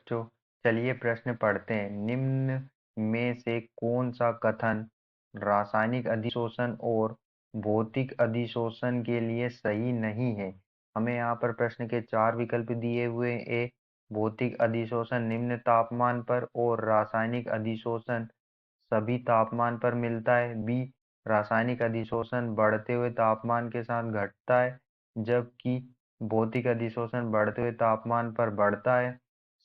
बच्चों, चलिए प्रश्न पढ़ते हैं। निम्न में से कौन सा कथन रासायनिक अधिशोषण और भौतिक अधिशोषण के लिए सही नहीं है? हमें यहाँ पर प्रश्न के 4 विकल्प दिए हुए हैं। ए, भौतिक अधिशोषण निम्न तापमान पर और रासायनिक अधिशोषण सभी तापमान पर मिलता है। बी, रासायनिक अधिशोषण बढ़ते हुए तापमान के साथ घटता है, जबकि भौतिक अधिशोषण बढ़ते हुए तापमान पर बढ़ता है।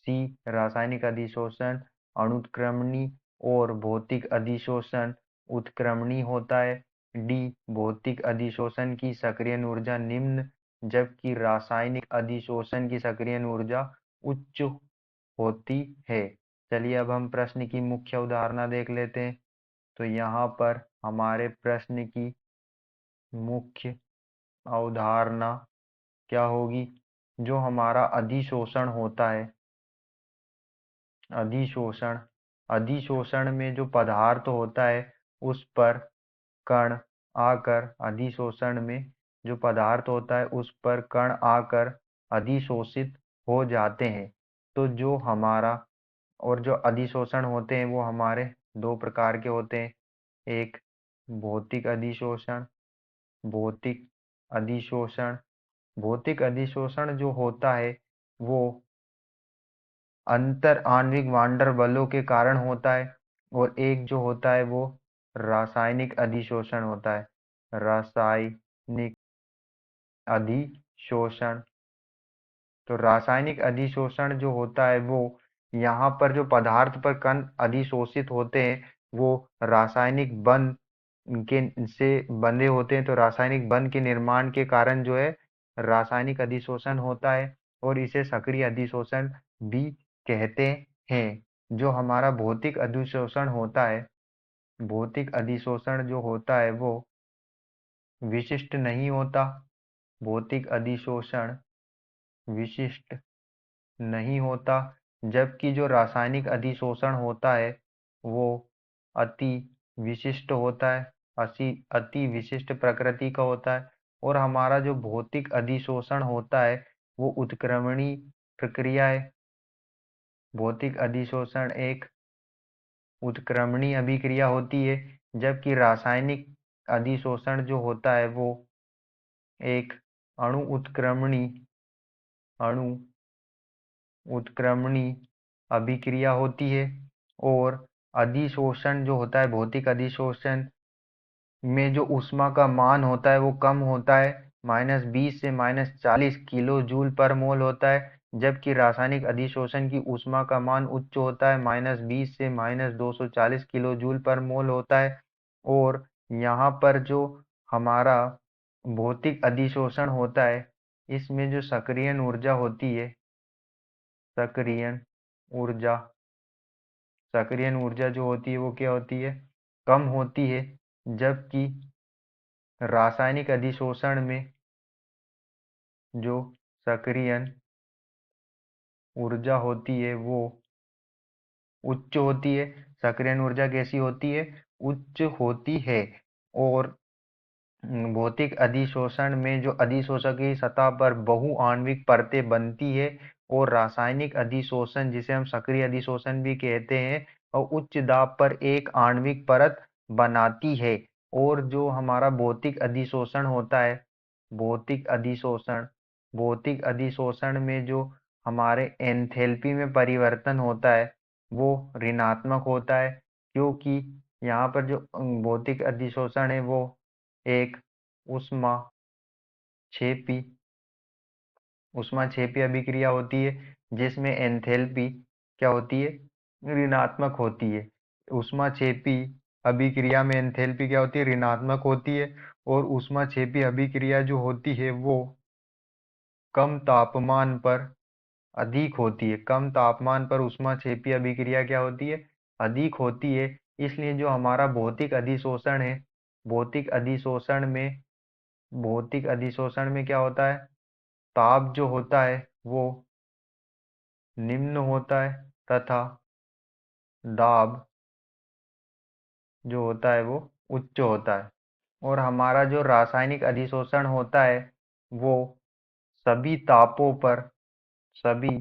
सी, रासायनिक अधिशोषण अणुत्क्रमणीय और भौतिक अधिशोषण उत्क्रमणीय होता है। डी, भौतिक अधिशोषण की सक्रियण ऊर्जा निम्न, जबकि रासायनिक अधिशोषण की सक्रियण ऊर्जा उच्च होती है। चलिए अब हम प्रश्न की मुख्य अवधारणा देख लेते हैं। तो यहाँ पर हमारे प्रश्न की मुख्य अवधारणा क्या होगी? जो हमारा अधिशोषण होता है, अधिशोषण अधिशोषण में जो पदार्थ होता है उस पर कण आकर अधिशोषण में जो पदार्थ होता है उस पर कण आकर अधिशोषित हो जाते हैं। तो जो हमारा और जो अधिशोषण होते हैं वो हमारे दो प्रकार के होते हैं। एक भौतिक अधिशोषण, भौतिक अधिशोषण भौतिक अधिशोषण जो होता है वो अंतर आणविक वांडर बलों के कारण होता है, और एक जो होता है वो रासायनिक अधिशोषण होता है। रासायनिक अधिशोषण, तो रासायनिक अधिशोषण जो होता है वो यहाँ पर जो पदार्थ पर कण अधिशोषित होते हैं वो रासायनिक बंध के से बंधे होते हैं। तो रासायनिक बंध के निर्माण के कारण जो है रासायनिक अधिशोषण होता है, और इसे सक्रिय अधिशोषण भी कहते हैं। जो हमारा भौतिक अधिशोषण होता है, भौतिक अधिशोषण जो होता है वो विशिष्ट नहीं होता। भौतिक अधिशोषण विशिष्ट नहीं होता, जबकि जो रासायनिक अधिशोषण होता है वो अति विशिष्ट होता है, अति विशिष्ट प्रकृति का होता है। और हमारा जो भौतिक अधिशोषण होता है वो उत्क्रमणीय प्रक्रिया है। भौतिक अधिशोषण एक उत्क्रमणीय अभिक्रिया होती है, जबकि रासायनिक अधिशोषण जो होता है वो एक अणु उत्क्रमणीय अणु उत्क्रमणीय अभिक्रिया होती है। और अधिशोषण जो होता है, भौतिक अधिशोषण में जो ऊष्मा का मान होता है वो कम होता है, -20 से -40 किलो जूल पर मोल होता है, जबकि रासायनिक अधिशोषण की ऊष्मा का मान उच्च होता है, -20 से -240 किलो जूल पर मोल होता है। और यहाँ पर जो हमारा भौतिक अधिशोषण होता है इसमें जो सक्रियण ऊर्जा होती है, सक्रियण ऊर्जा सक्रियण ऊर्जा जो होती है वो क्या होती है? कम होती है। जबकि रासायनिक अधिशोषण में जो सक्रियण ऊर्जा होती है वो उच्च होती है। सक्रियण ऊर्जा कैसी होती है? उच्च होती है। और भौतिक अधिशोषण में जो अधिशोषक की सतह पर बहुआण्विक परतें बनती है, और रासायनिक अधिशोषण जिसे हम सक्रिय अधिशोषण भी कहते हैं और उच्च दाब पर एक आणविक परत बनाती है। और जो हमारा भौतिक अधिशोषण होता है, भौतिक अधिशोषण भौतिक अधिशोषण में जो हमारे एंथैल्पी में परिवर्तन होता है वो ऋणात्मक होता है, क्योंकि यहाँ पर जो भौतिक अधिशोषण है वो एक उष्मा छेपी ऊष्माक्षेपी अभिक्रिया होती है, जिसमें एंथैल्पी क्या होती है? ऋणात्मक होती है। ऊष्माक्षेपी अभिक्रिया में एंथैल्पी क्या होती है? ऋणात्मक होती है। और ऊष्माक्षेपी अभिक्रिया जो होती है वो कम तापमान पर अधिक होती है। कम तापमान पर ऊष्माक्षेपी अभिक्रिया क्या होती है? अधिक होती है। इसलिए जो हमारा भौतिक अधिशोषण है, भौतिक अधिशोषण में भौतिक अधिशोषण में क्या होता है? ताप जो होता है वो निम्न होता है, तथा दाब जो होता है वो उच्च होता है। और हमारा जो रासायनिक अधिशोषण होता है वो सभी तापों पर सभी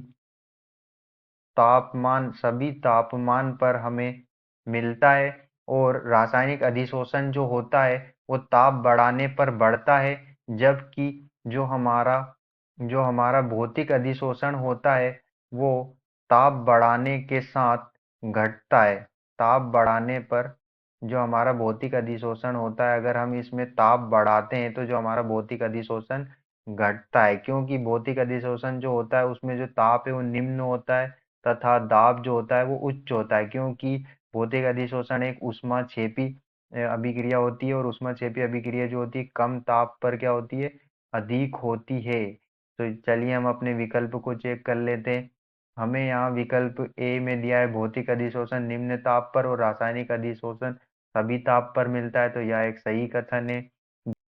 तापमान सभी तापमान पर हमें मिलता है। और रासायनिक अधिशोषण जो होता है वो ताप बढ़ाने पर बढ़ता है, जबकि जो हमारा भौतिक अधिशोषण होता है वो ताप बढ़ाने के साथ घटता है। ताप बढ़ाने पर जो हमारा भौतिक अधिशोषण होता है, अगर हम इसमें ताप बढ़ाते हैं तो जो हमारा भौतिक अधिशोषण घटता है, क्योंकि भौतिक अधिशोषण जो होता है उसमें जो ताप है वो निम्न होता है तथा दाब जो होता है वो उच्च होता है, क्योंकि भौतिक अधिशोषण एक ऊष्माक्षेपी अभिक्रिया होती है, और ऊष्माक्षेपी अभिक्रिया जो होती है कम ताप पर क्या होती है, अधिक होती है। तो चलिए हम अपने विकल्प को चेक कर लेते हैं। हमें यहाँ विकल्प ए में दिया है भौतिक अधिशोषण निम्न ताप पर और रासायनिक अधिशोषण सभी ताप पर मिलता है, तो यह एक सही कथन है।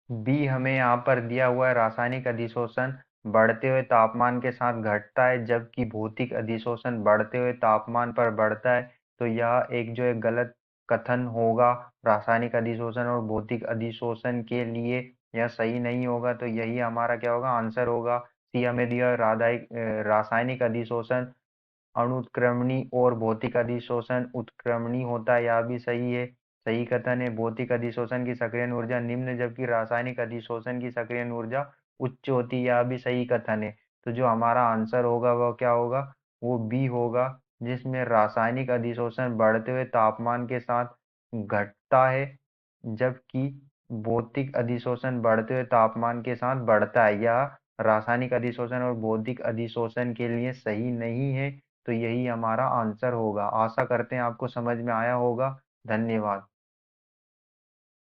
बी हमें यहाँ पर दिया हुआ है रासायनिक अधिशोषण बढ़ते हुए तापमान के साथ घटता है, जबकि भौतिक अधिशोषण बढ़ते हुए तापमान पर बढ़ता है, तो यह एक गलत कथन होगा। रासायनिक अधिशोषण और भौतिक अधिशोषण के लिए यह सही नहीं होगा, तो यही हमारा क्या होगा, आंसर होगा। सी हमें दिया रासायनिक अधिशोषण अनुत्क्रमणी और भौतिक अधिशोषण उत्क्रमणी होता है, यह भी सही है। सही कथन है। भौतिक अधिशोषण की सक्रियण ऊर्जा निम्न, जबकि रासायनिक अधिशोषण की सक्रियण ऊर्जा उच्च होती है, यह भी सही कथन है। तो जो हमारा आंसर होगा वह क्या होगा, वो बी होगा, जिसमें रासायनिक अधिशोषण बढ़ते हुए तापमान के साथ घटता है, जबकि भौतिक अधिशोषण बढ़ते हुए तापमान के साथ बढ़ता है। यह रासायनिक अधिशोषण और भौतिक अधिशोषण के लिए सही नहीं है, तो यही हमारा आंसर होगा। आशा करते हैं आपको समझ में आया होगा। धन्यवाद।